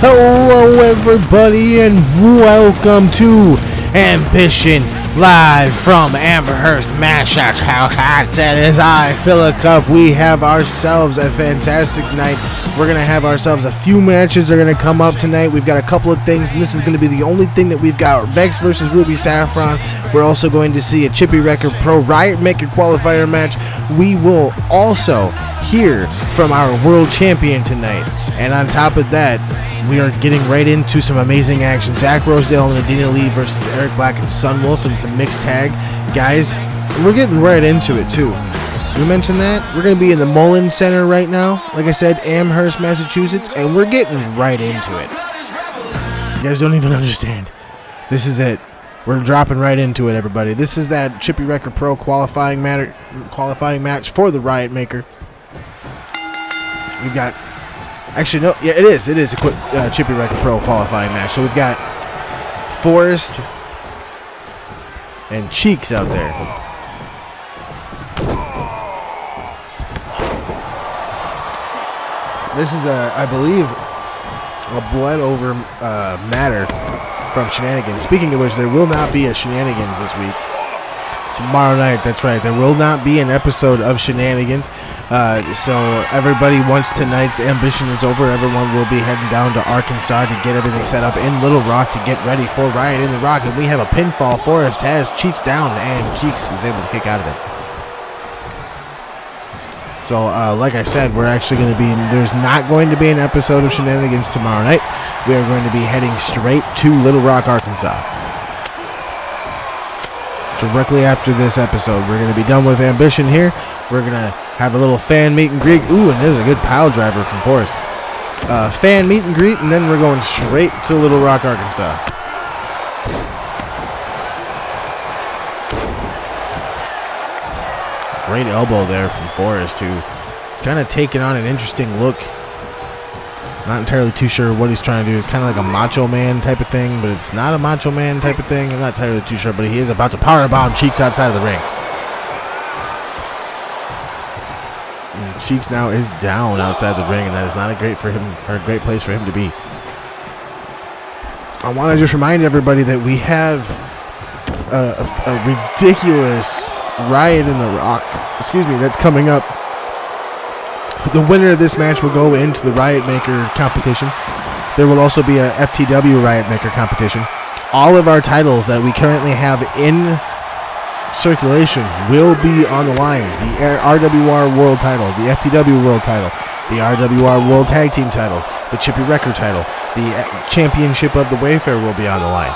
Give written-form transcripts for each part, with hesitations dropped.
Hello everybody and welcome to Ambition live from Amherst Ambition house. And as I fill a cup, we have ourselves a fantastic night. We're going to have ourselves a few matches that are going to come up tonight. We've got a couple of things, and this is going to be the only thing that we've got. Vex versus Ruby Saffron. We're also going to see a Chippy Record Pro Riot Maker qualifier match. We will also hear from our world champion tonight. And on top of that, we are getting right into some amazing action. Zach Rosedale and Adina Lee versus Eric Black and Sunwolf and some mixed tag. Guys, we're getting right into it too. We mentioned that. We're going to be in the Mullen Center right now. Like I said, Amherst, Massachusetts. And we're getting right into it. You guys don't even understand. This is it. We're dropping right into it, everybody. This is that Chippy Record Pro qualifying match for the Riot Maker. We've got... Actually, no. Yeah, it is. It is a Chippy Record Pro qualifying match. So we've got Forrest and Cheeks out there. This is, I believe, a bled over matter from Shenanigans. Speaking of which, there will not be a Shenanigans this week. Tomorrow night, that's right. There will not be an episode of Shenanigans. So everybody, once tonight's Ambition is over, everyone will be heading down to Arkansas to get everything set up in Little Rock to get ready for Riot in the Rock. And we have a pinfall. Forrest has Cheeks down, and Cheeks is able to kick out of it. So, like I said, we're actually going to be... There's not going to be an episode of Shenanigans tomorrow night. We are going to be heading straight to Little Rock, Arkansas. Directly after this episode, we're going to be done with Ambition here. We're going to have a little fan meet and greet. Ooh, and there's a good pile driver from Forrest. Fan meet and greet, and then we're going straight to Little Rock, Arkansas. Great elbow there from Forrest, who is kind of taking on an interesting look. Not entirely too sure what he's trying to do. It's kind of like a Macho Man type of thing, but it's not a Macho Man type of thing. I'm not entirely too sure, but he is about to powerbomb Cheeks outside of the ring. And Cheeks now is down outside the ring, and that is not a great place for him to be. I want to just remind everybody that we have a ridiculous Riot in the Rock, that's coming up. The winner of this match will go into the Riot Maker competition. There will also be a FTW Riot Maker competition. All of our titles that we currently have in circulation will be on the line. The RWR World title, the FTW World title, the RWR World Tag Team titles, the Chippy Record title, the Championship of the Wayfair will be on the line.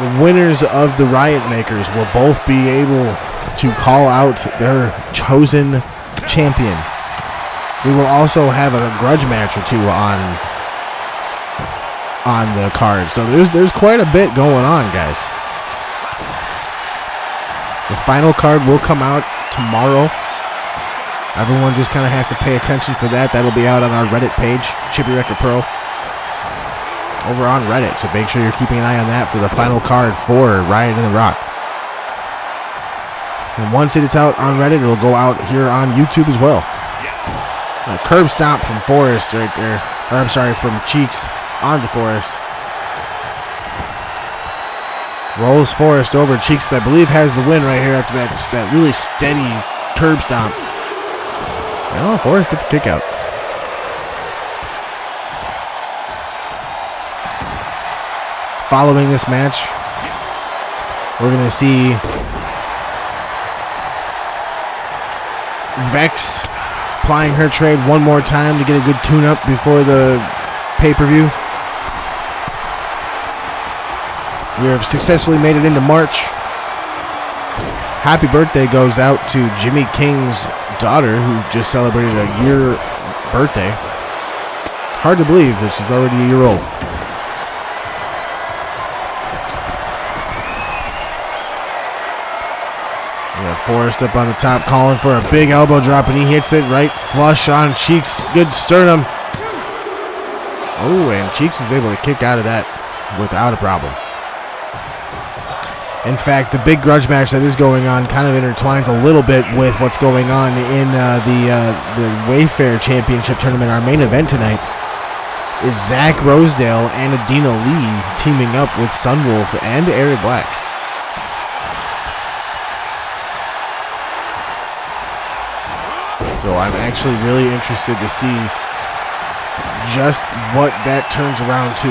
The winners of the Riot Makers will both be able to call out their chosen champion. We will also have a grudge match or two on the card. So there's quite a bit going on, guys. The final card will come out tomorrow. Everyone just kind of has to pay attention for that. That'll be out on our Reddit page, Chippy Record Pro, over on Reddit. So make sure you're keeping an eye on that for the final card for Riot in the Rock. And once it's out on Reddit, it'll go out here on YouTube as well. A curb stomp from Forrest right there. Or I'm sorry, from Cheeks onto Forrest. Rolls Forrest over. Cheeks, I believe, has the win right here after that really steady curb stomp. Oh, Forrest gets a kick out. Following this match, we're going to see Vex applying her trade one more time to get a good tune-up before the pay-per-view. We have successfully made it into March. Happy birthday goes out to Jimmy King's daughter, who just celebrated a year birthday. Hard to believe that she's already a year old. We have Forrest up on the top calling for a big elbow drop, and he hits it right flush on Cheeks. Good sternum. Oh, and Cheeks is able to kick out of that without a problem. In fact, the big grudge match that is going on kind of intertwines a little bit with what's going on in the Wayfair Championship Tournament, our main event tonight. is Zach Rosedale and Adina Lee teaming up with Sunwolf and Eric Black. So I'm actually really interested to see just what that turns around to.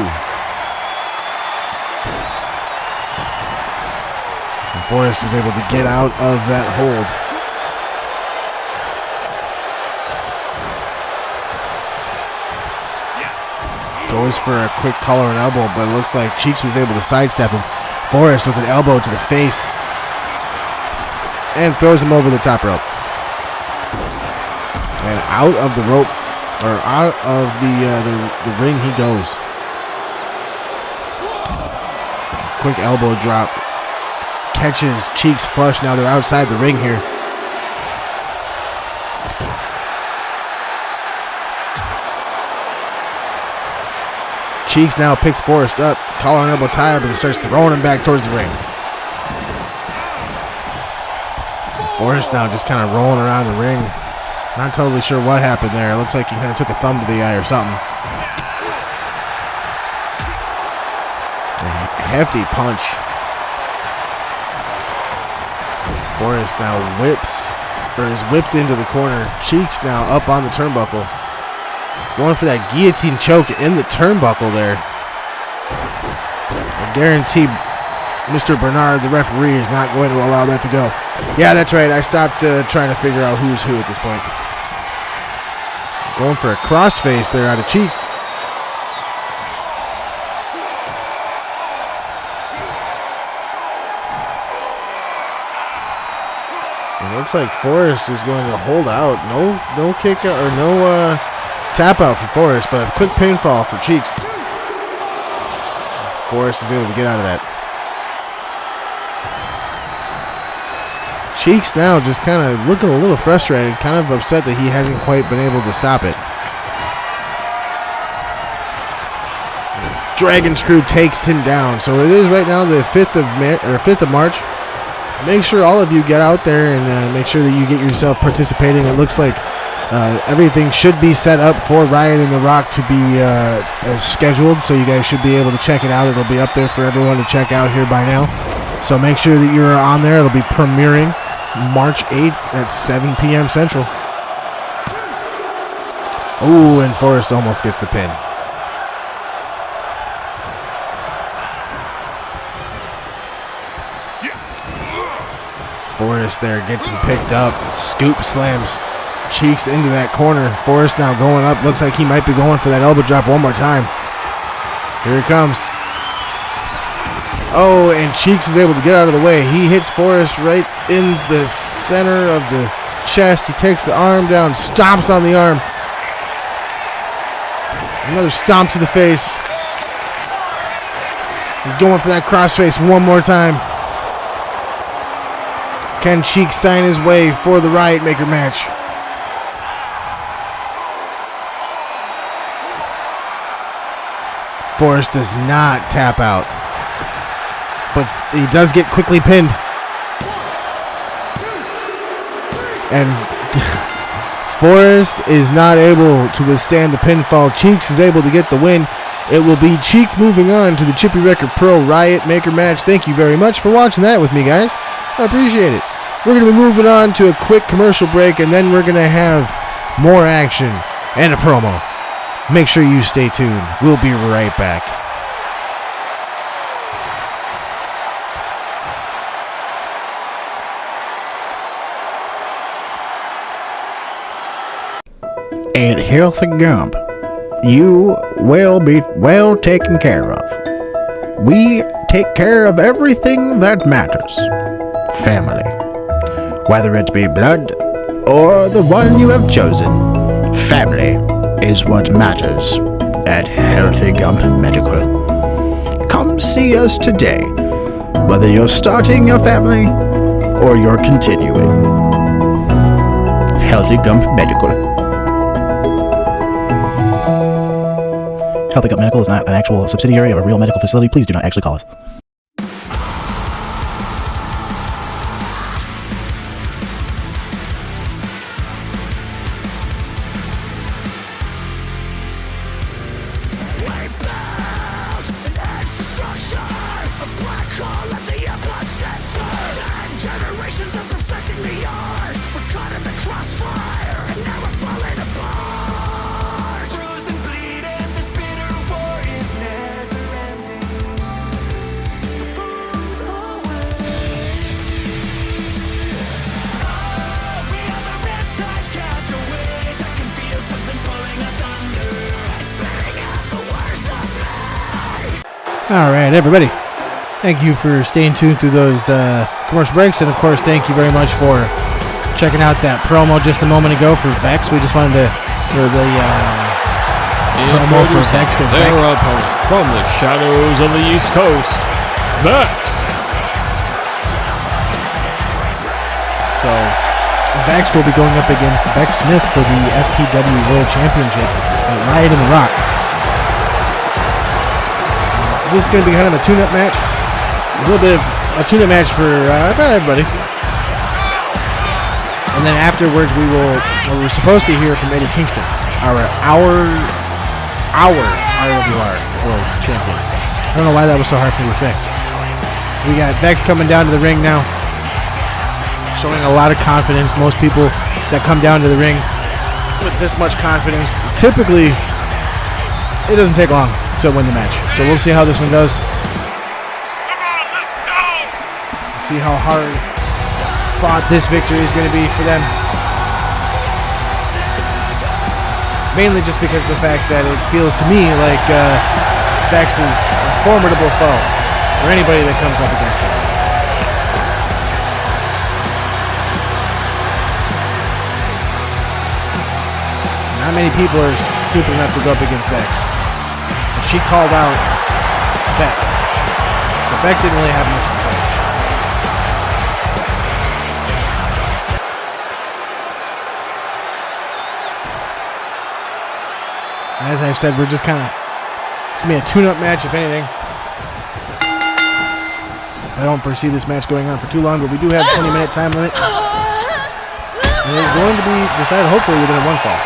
And Forrest is able to get out of that hold. Goes for a quick collar and elbow, but it looks like Cheeks was able to sidestep him. Forrest with an elbow to the face and throws him over the top rope. And out of the rope, or out of the ring he goes. Quick elbow drop. Catches Cheeks flush. Now they're outside the ring here. Cheeks now picks Forrest up, collar and elbow tie up, and starts throwing him back towards the ring. Forrest now just kind of rolling around the ring. Not totally sure what happened there. It looks like he kind of took a thumb to the eye or something. A hefty punch. Forrest now is whipped into the corner. Cheeks now up on the turnbuckle. Going for that guillotine choke in the turnbuckle there. I guarantee Mr. Bernard, the referee, is not going to allow that to go. Yeah, that's right. I stopped trying to figure out who's who at this point. Going for a crossface there out of Cheeks. It looks like Forrest is going to hold out. No kick or no tap out for Forrest, but a quick pinfall for Cheeks. Forrest is able to get out of that. Cheeks now just kind of looking a little frustrated, kind of upset that he hasn't quite been able to stop it. Dragon Screw takes him down. So it is right now the 5th of March. Make sure all of you get out there and make sure that you get yourself participating. It looks like everything should be set up for Riot and The Rock to be as scheduled, so you guys should be able to check it out. It'll be up there for everyone to check out here by now. So make sure that you're on there. It'll be premiering March 8th at 7 p.m. Central. Ooh, and Forrest almost gets the pin. Forrest there gets him picked up. Scoop slams Cheeks into that corner. Forrest now going up. Looks like he might be going for that elbow drop one more time. Here it comes. Oh, and Cheeks is able to get out of the way. He hits Forrest right in the center of the chest. He takes the arm down, stomps on the arm. Another stomp to the face. He's going for that crossface one more time. Can Cheeks sign his way for the Riot Maker match? Forrest does not tap out, but he does get quickly pinned. And Forrest is not able to withstand the pinfall. Cheeks is able to get the win. It will be Cheeks moving on to the Chippy Record Pro Riot Maker match. Thank you very much for watching that with me, guys. I appreciate it. We're going to be moving on to a quick commercial break, and then we're going to have more action and a promo. Make sure you stay tuned. We'll be right back. At Healthy Gump, you will be well taken care of. We take care of everything that matters. Family. Whether it be blood or the one you have chosen, family is what matters at Healthy Gump Medical. Come see us today, whether you're starting your family or you're continuing. Healthy Gump Medical. Healthy Gump Medical is not an actual subsidiary of a real medical facility. Please do not actually call us. All right, everybody. Thank you for staying tuned through those commercial breaks. And, of course, thank you very much for checking out that promo just a moment ago for Vex. We just wanted to, promo for Vex and their opponent from the shadows of the East Coast, Vex. So, Vex will be going up against Beck Smith for the FTW World Championship at Riot in the Rock. This is going to be kind of a tune-up match. A little bit of a tune-up match for about everybody. And then afterwards, we're supposed to hear from Eddie Kingston, our RWR World Champion. I don't know why that was so hard for me to say. We got Vex coming down to the ring now, showing a lot of confidence. Most people that come down to the ring with this much confidence, typically, it doesn't take long to win the match. So we'll see how this one goes. Come on, let's go! See how hard fought this victory is going to be for them. Mainly just because of the fact that it feels to me like Vex is a formidable foe for anybody that comes up against him. Not many people are stupid enough to go up against Vex. And she called out Beck. But Beck didn't really have much of a choice. And as I've said, we're just kind of, it's going to be a tune-up match, if anything. I don't foresee this match going on for too long, but we do have a 20-minute time limit. And it's going to be decided, hopefully, within a one fall.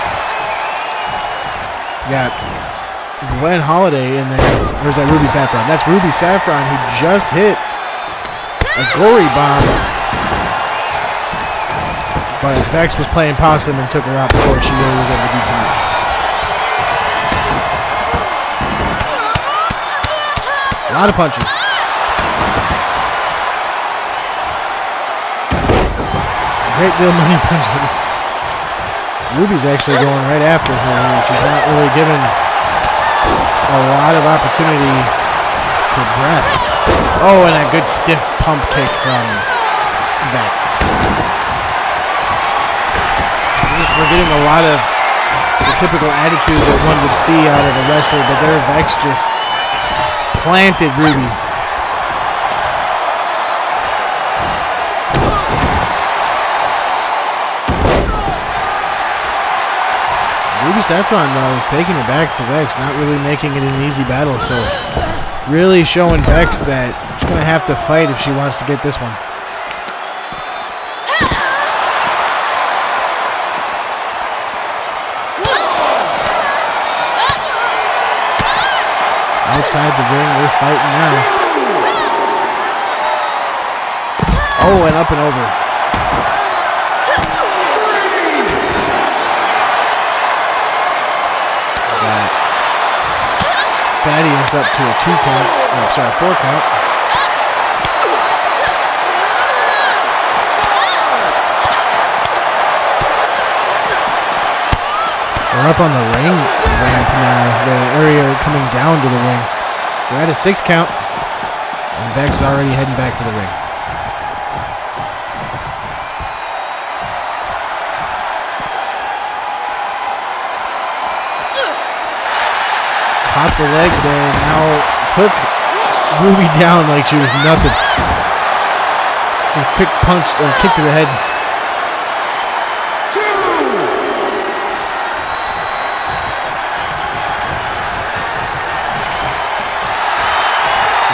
Got Glenn Holiday in there. Where's that Ruby Saffron? That's Ruby Saffron who just hit a glory bomb. But Vex was playing possum and took her out before she really was able to do too much. A lot of punches. A great deal of money punches. Ruby's actually going right after her. She's not really given a lot of opportunity for breath. Oh, and a good stiff pump kick from Vex. We're getting a lot of the typical attitude that one would see out of a wrestler, but there Vex just planted Ruby. Ruby Saffron, though, is taking it back to Vex, not really making it an easy battle, so really showing Vex that she's going to have to fight if she wants to get this one. Outside the ring, we're fighting now. Oh, and up and over. Thaddeus up to a 2 count. Oh, sorry, 4 count. We're up on the ring ramp now, the area coming down to the ring. We're at a 6 count, and Vex already heading back for the ring. Caught the leg there, now took Ruby down like she was nothing. Just quick punched or kick to the head.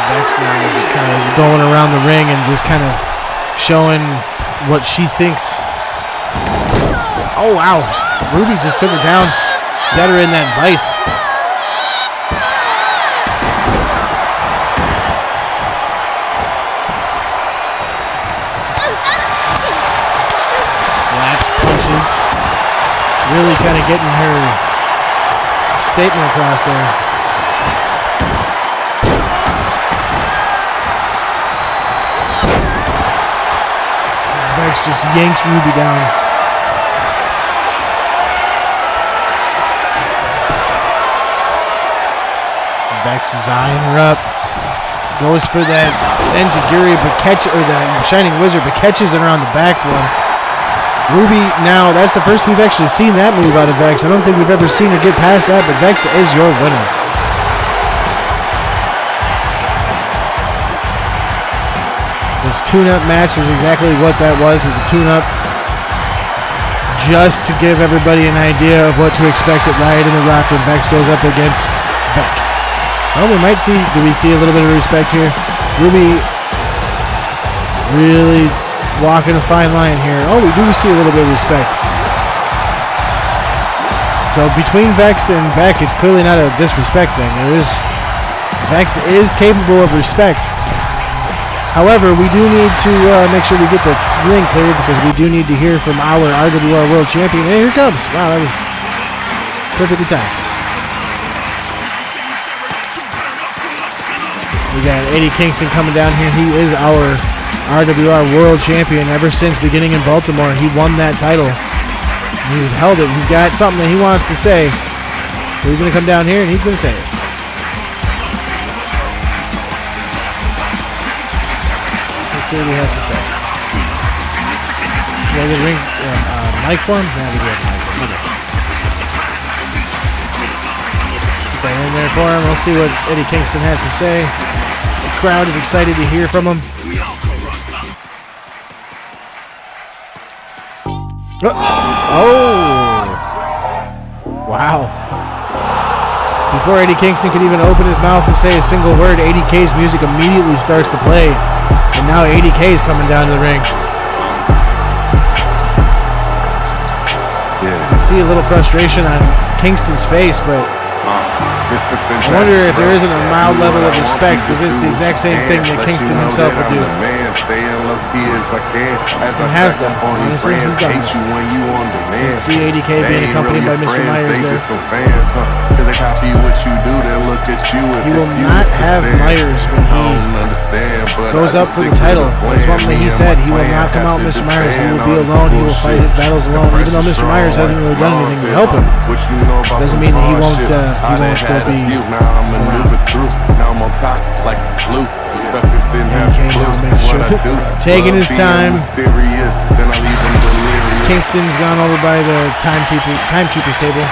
Vex now is just kind of going around the ring and just kind of showing what she thinks. Oh, wow. Ruby just took her down. She got her in that vice. Really kind of getting her statement across there. Vex just yanks Ruby down. Vex is eyeing her up. Goes for that Enziguri, but or the Shining Wizard, but catches it around the back one. Ruby, now that's the first we've actually seen that move out of Vex. I don't think we've ever seen her get past that, but Vex is your winner. This tune-up match is exactly what that was a tune-up just to give everybody an idea of what to expect at Riot in the Rock when Vex goes up against Beck. Well, we might see, do we see a little bit of respect here? Ruby really walking a fine line here. Oh, we do see a little bit of respect. So between Vex and Beck, it's clearly not a disrespect thing. Vex is capable of respect. However, we do need to make sure we get the ring cleared because we do need to hear from our RWR World Champion. And here it comes. Wow, that was perfectly timed. We got Eddie Kingston coming down here. He is our RWR World Champion ever since beginning in Baltimore. He won that title. He held it. He's got something that he wants to say. So he's going to come down here and he's going to say it. Let's see what he has to say. Do I get a ring mic for him? Yeah, we do have a mic for him. Put that in there for him. We'll see what Eddie Kingston has to say. The crowd is excited to hear from him. Oh! Wow. Before Eddie Kingston could even open his mouth and say a single word, ADK's music immediately starts to play. And now ADK is coming down to the ring. Yeah. You see a little frustration on Kingston's face, but I wonder if there isn't a mild level of respect because it's the exact same thing that Kingston himself would do. He has them. Honestly, he's done this. You can see ADK being accompanied by Mr. Myers there. He will not have Myers when he goes up for the title. That's one thing he said. He will not come out Mr. Myers. He will be alone. He will fight his battles alone. Even though Mr. Myers hasn't really done anything to help him, doesn't mean that he won't still be taking his time. Kingston's gone over by the timekeeper's table.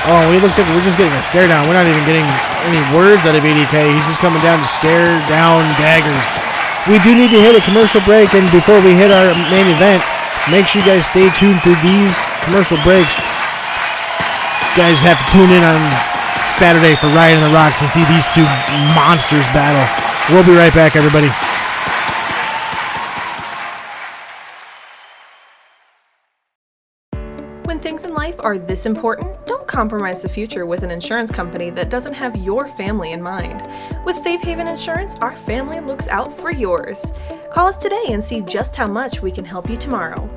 Oh, it looks like we're just getting a stare down. We're not even getting any words out of ADK. He's just coming down to stare down daggers. We do need to hit a commercial break, and before we hit our main event, make sure you guys stay tuned through these commercial breaks. You guys have to tune in on Saturday for Riot in the Rocks to see these two monsters battle. We'll be right back, everybody. When things in life are this important, don't compromise the future with an insurance company that doesn't have your family in mind. With Safe Haven Insurance, our family looks out for yours. Call us today and see just how much we can help you tomorrow.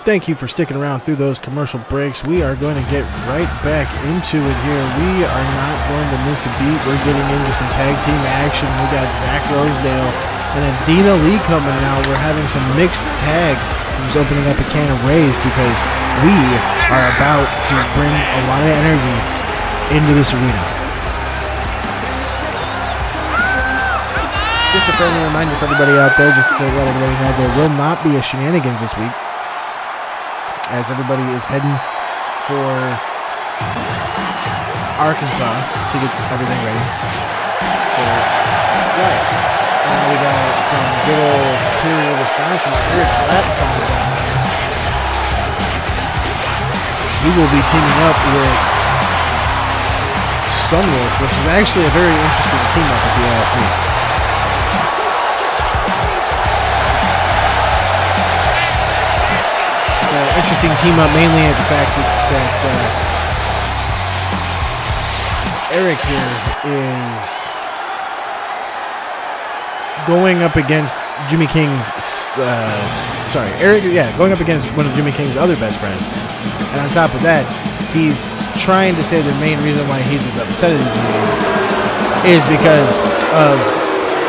Thank you for sticking around through those commercial breaks. We are going to get right back into it here. We are not going to miss a beat. We're getting into some tag team action. We got Zach Rosedale and then Dina Lee coming out. We're having some mixed tag. We're just opening up a can of Rays because we are about to bring a lot of energy into this arena. Just a friendly reminder for everybody out there, just to let everybody know, there will not be a shenanigans this week, as everybody is heading for Arkansas to get everything ready for Riot. And we got from good old Superior, Wisconsin, Eric Clapp coming down. He will be teaming up with Sunwolf, which is actually a very interesting team up if you ask me. Interesting team up, mainly at the fact that Eric here is going up against Jimmy King's. Going up against one of Jimmy King's other best friends, and on top of that, he's trying to say the main reason why he's as upset as he is because of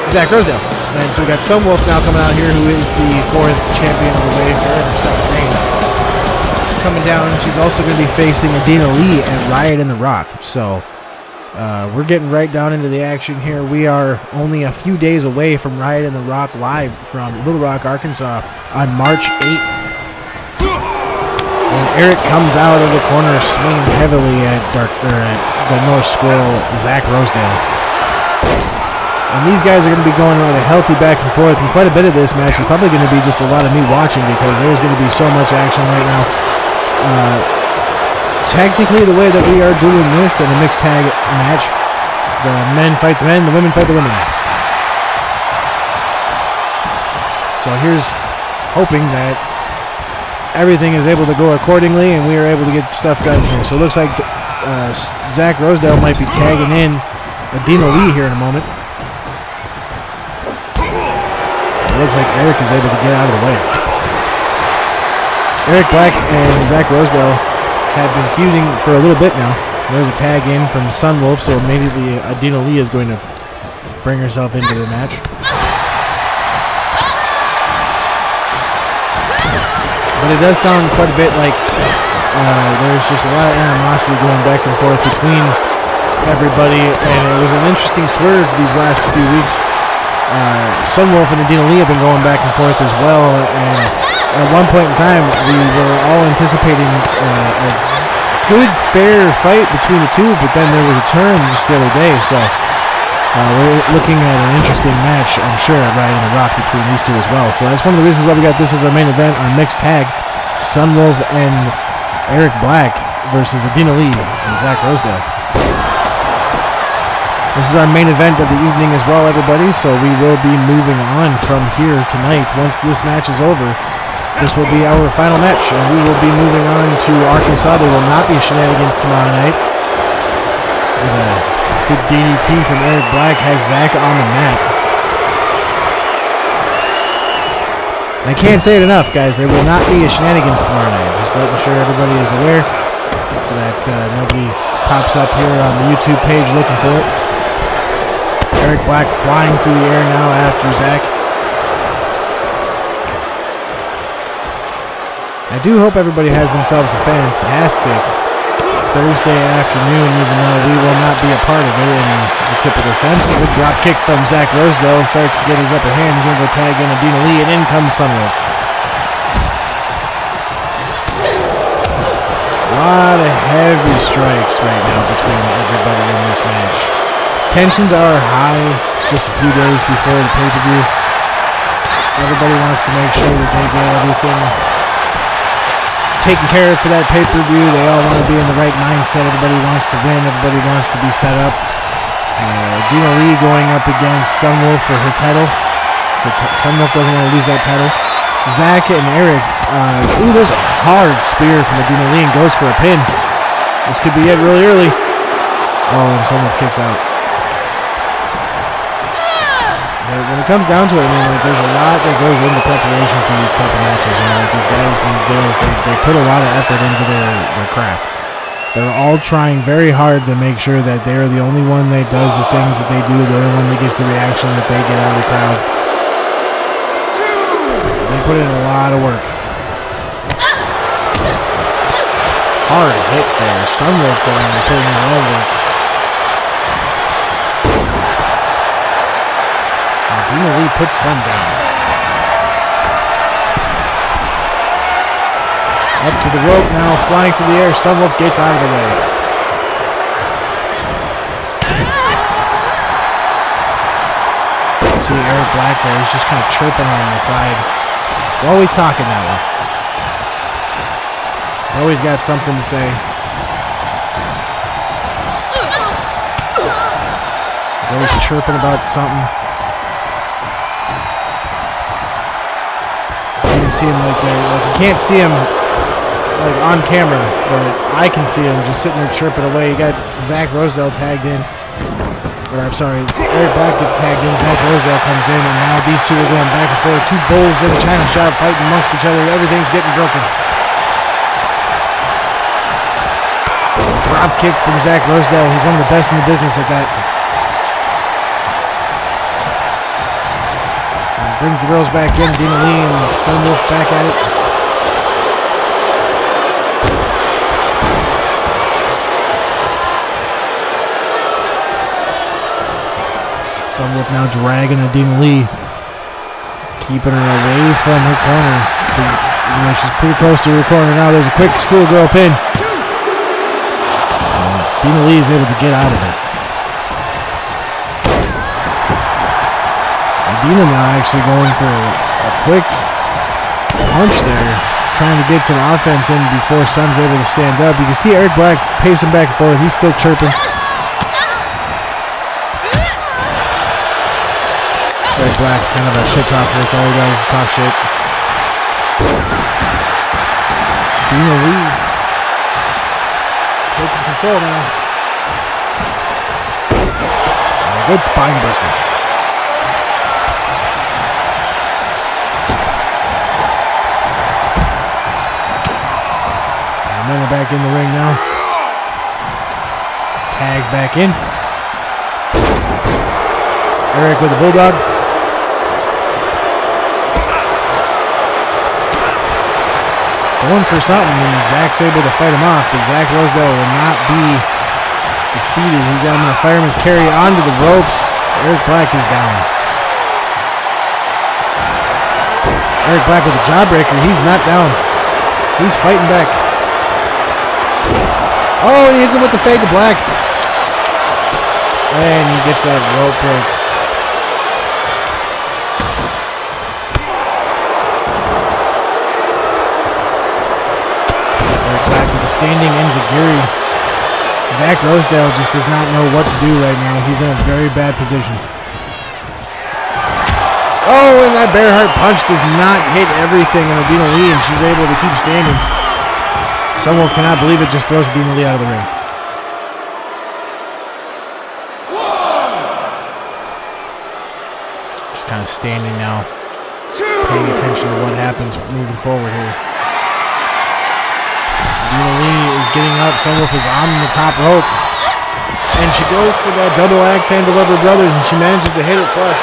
Zach Rosedale. And so we got Sunwolf now coming out here, who is the 4th champion of the Wave for her 7th reign. coming down. She's also going to be facing Adina Lee at Riot in the Rock. So we're getting right down into the action here. We are only a few days away from Riot in the Rock live from Little Rock, Arkansas on March 8th. And Eric comes out of the corner swinging heavily at the North Squirrel, Zach Rosedale. And these guys are going to be going with a healthy back and forth, and quite a bit of this match is probably going to be just a lot of me watching because there's going to be so much action right now. Technically, the way that we are doing this in a mixed tag match, the men fight the men, the women fight the women. So here's hoping that everything is able to go accordingly and we are able to get stuff done here. So it looks like Zach Rosedale might be tagging in Adina Lee here in a moment. Looks like Eric is able to get out of the way. Eric Black and Zach Rosedale have been feuding for a little bit now. There's a tag in from Sunwolf, so immediately Adina Lee is going to bring herself into the match. But it does sound quite a bit like there's just a lot of animosity going back and forth between everybody, and it was an interesting swerve these last few weeks. Sunwolf and Adina Lee have been going back and forth as well, and at one point in time we were all anticipating a good, fair fight between the two, but then there was a turn just the other day, so we're looking at an interesting match, I'm sure, right in the Rock between these two as well. So that's one of the reasons why we got this as our main event, our mixed tag, Sunwolf and Eric Black versus Adina Lee and Zach Rosedale. This is our main event of the evening as well, everybody, so we will be moving on from here tonight. Once this match is over, this will be our final match, and we will be moving on to Arkansas. There will not be shenanigans tomorrow night. There's a good DDT from Eric Black, has Zach on the mat. I can't say it enough, guys. There will not be a shenanigans tomorrow night. Just making sure everybody is aware so that nobody pops up here on the YouTube page looking for it. Eric Black flying through the air now after Zach. I do hope everybody has themselves a fantastic Thursday afternoon, even though we will not be a part of it in the typical sense. A good drop kick from Zach Rosedale starts to get his upper hand. He's going to go tag in Adina Lee, and in comes Sunwolf. A lot of heavy strikes right now between everybody in this match. Tensions are high just a few days before the pay-per-view. Everybody wants to make sure that they get everything taken care of for that pay-per-view. They all want to be in the right mindset. Everybody wants to win. Everybody wants to be set up. Adina Lee going up against Sunwolf for her title. So Sunwolf doesn't want to lose that title. Zach and Eric. There's a hard spear from Adina Lee and goes for a pin. This could be it really early. Oh, and Sunwolf kicks out. When it comes down to it, I mean, like, there's a lot that goes into preparation for these type of matches. You know, like these guys and girls, they put a lot of effort into their craft. They're all trying very hard to make sure that they're the only one that does the things that they do, the only one that gets the reaction that they get out of the crowd. They put in a lot of work. Hard hit there. Sunwolf going and putting in a lot of work. Adina Lee puts Sun down. Up to the rope now, flying through the air. Sunwolf gets out of the way. See Eric Black there. He's just kind of chirping on the side. He's always talking that way. He's always got something to say. He's always chirping about something. See him like you can't see him like on camera, but I can see him just sitting there chirping away. You got Zach Rosedale tagged in, or I'm sorry, Eric Black gets tagged in. Zach Rosedale comes in, and now these two are going back and forth. Two bulls in a China shop fighting amongst each other. Everything's getting broken. Drop kick from Zach Rosedale. He's one of the best in the business at that. Brings the girls back in. Adina Lee and Sunwolf back at it. Sunwolf now dragging Adina Lee, keeping her away from her corner. You know, she's pretty close to her corner now. There's a quick schoolgirl pin. Adina Lee is able to get out of it. Adina now actually going for a quick punch there, trying to get some offense in before Sun's able to stand up. You can see Eric Black pacing back and forth. He's still chirping. Eric Black's kind of a shit talker. That's all he does is talk shit. Adina Lee taking control now. A good spine buster. And they're back in the ring now. Tag back in. Eric with the bulldog. Going for something, and Zach's able to fight him off, but Zach Rosedale will not be defeated. He got him in a fireman's carry onto the ropes. Eric Black is down. Eric Black with a jawbreaker. He's not down. He's fighting back. Oh, and he hits him with the fade to black. And he gets that rope break. Eric Black with a standing enziguri. Zach Rosedale just does not know what to do right now. He's in a very bad position. Oh, and that bear heart punch does not hit everything on Adina Lee, and she's able to keep standing. Someone cannot believe it, just throws Adina Lee out of the ring. Just kind of standing now, paying attention to what happens moving forward here. Adina Lee is getting up. Sunwolf is on the top rope. And she goes for that double axe handle of her brothers, and she manages to hit it flush.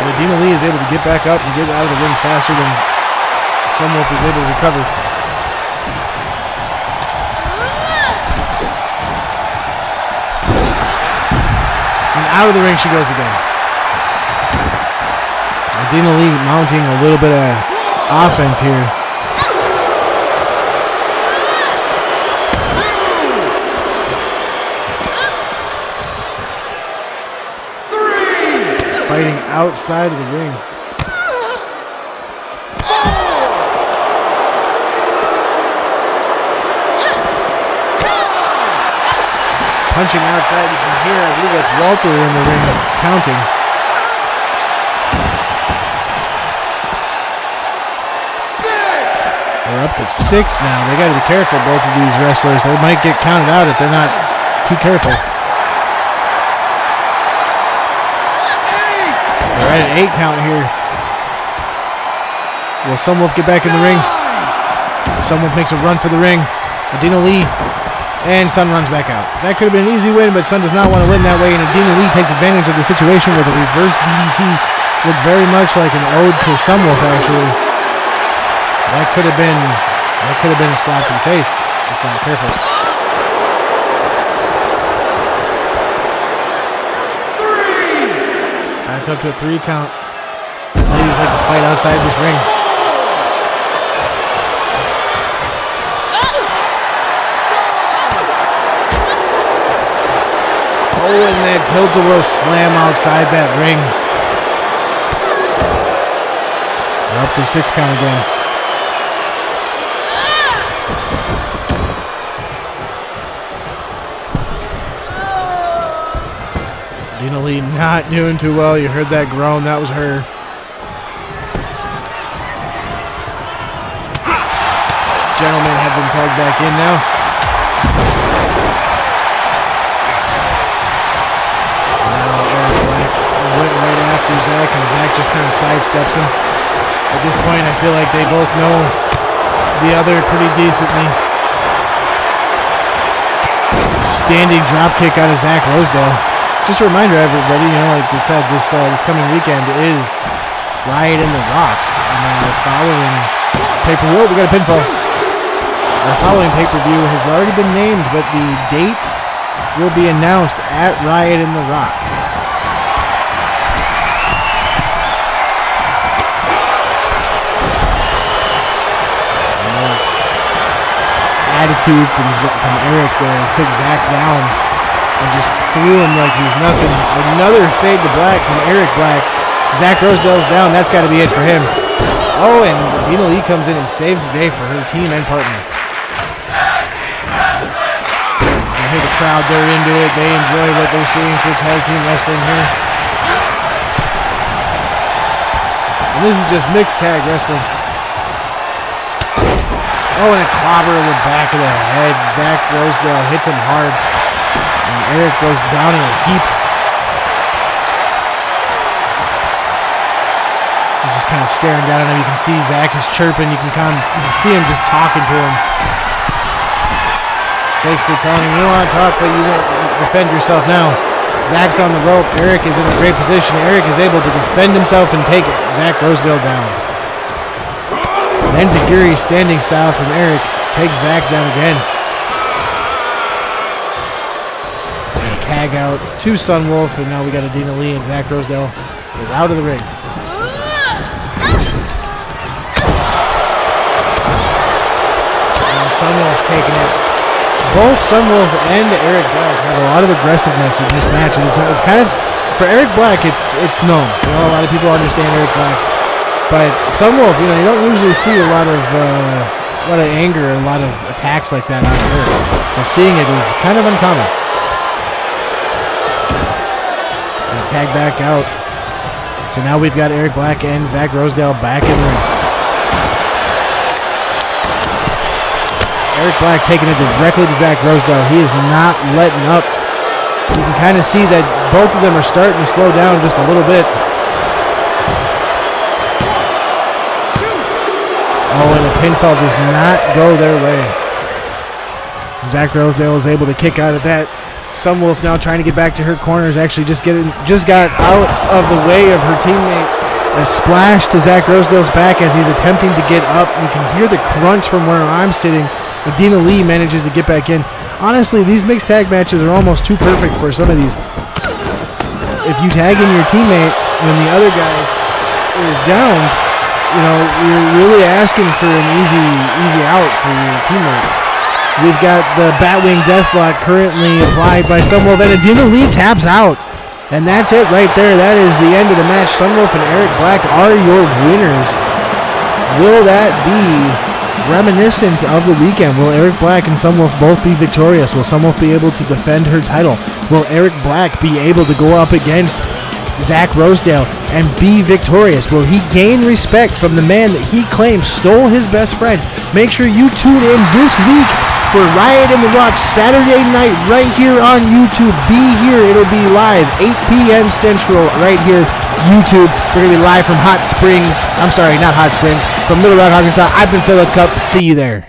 And Adina Lee is able to get back up and get out of the ring faster than Sunwolf is able to recover. And out of the ring she goes again. Adina Lee mounting a little bit of offense here. Fighting outside of the ring. Punching outside, you can hear, I believe that's Walter in the ring counting. They're up to 6 now. They got to be careful, both of these wrestlers. They might get counted out if they're not too careful. They're at an 8 count here. Will Sunwolf get back in the ring? Sunwolf makes a run for the ring. Adina Lee. And Sun runs back out. That could have been an easy win, but Sun does not want to win that way, and Adina Lee takes advantage of the situation with a reverse DDT. Looked very much like an ode to Sunwolf, actually. That could have been a slap in the face if not careful. 3. Back up to a 3 count. These ladies like to fight outside this ring. Oh, and that tilt-a-whirl slam outside that ring. We're up to 6 count again. Adina Lee not doing too well. You heard that groan. That was her. Gentlemen have been tagged back in now. Went right after Zach, and Zach just kind of sidesteps him. At this point, I feel like they both know the other pretty decently. Standing drop kick out of Zach Rosedale. Just a reminder, everybody, you know, like we said, this coming weekend is Riot in the Rock, and our following pay-per-view. Oh, we got a pinfall. Our following pay-per-view has already been named, but the date will be announced at Riot in the Rock. Attitude from Eric there took Zach down and just threw him like he was nothing. Another fade to black from Eric Black. Zach Rosedale's down. That's got to be it for him. Oh, and Dina Lee comes in and saves the day for her team and partner. You hear the crowd, they're into it. They enjoy what they're seeing for tag team wrestling here. And this is just mixed tag wrestling. Oh, and a clobber in the back of the head. Zach Rosedale hits him hard. And Eric goes down in a heap. He's just kind of staring down at him. You can see Zach is chirping. You can see him just talking to him. Basically telling him, you don't want to talk, but you won't defend yourself now. Zach's on the rope. Eric is in a great position. Eric is able to defend himself and take Zach Rosedale down. Enziguri standing style from Eric takes Zach down again. And a tag out to Sunwolf, and now we got a Dina Lee, and Zach Rosedale is out of the ring. And Sunwolf taking it. Both Sunwolf and Eric Black have a lot of aggressiveness in this match, and it's kind of, for Eric Black, it's known. You know, a lot of people understand Eric Black's. But Sunwolf, you know, you don't usually see a lot of anger and a lot of attacks like that out here. So seeing it is kind of uncommon. And tag back out. So now we've got Eric Black and Zach Rosedale back in the ring. Eric Black taking it directly to Zach Rosedale. He is not letting up. You can kind of see that both of them are starting to slow down just a little bit. Oh, and the pinfall does not go their way. Zach Rosedale is able to kick out of that. Sunwolf now trying to get back to her corners. Actually just got out of the way of her teammate. A splash to Zach Rosedale's back as he's attempting to get up. You can hear the crunch from where I'm sitting. But Dina Lee manages to get back in. Honestly, these mixed tag matches are almost too perfect for some of these. If you tag in your teammate when the other guy is down, you know, you're really asking for an easy out for your teammate. We've got the Batwing Deathlock currently applied by Sunwolf, and Dina Lee taps out. And that's it right there. That is the end of the match. Sunwolf and Eric Black are your winners. Will that be reminiscent of the weekend? Will Eric Black and Sunwolf both be victorious? Will Sunwolf be able to defend her title? Will Eric Black be able to go up against Zach Rosedale and be victorious? Will he gain respect from the man that he claims stole his best friend? Make sure you tune in this week for Riot in the Rock Saturday night right here on YouTube. Be here. It'll be live 8 p.m. Central right here, YouTube. We're going to be live from Hot Springs. I'm sorry, not Hot Springs. From Little Rock, Arkansas. I've been Philip Cup. See you there.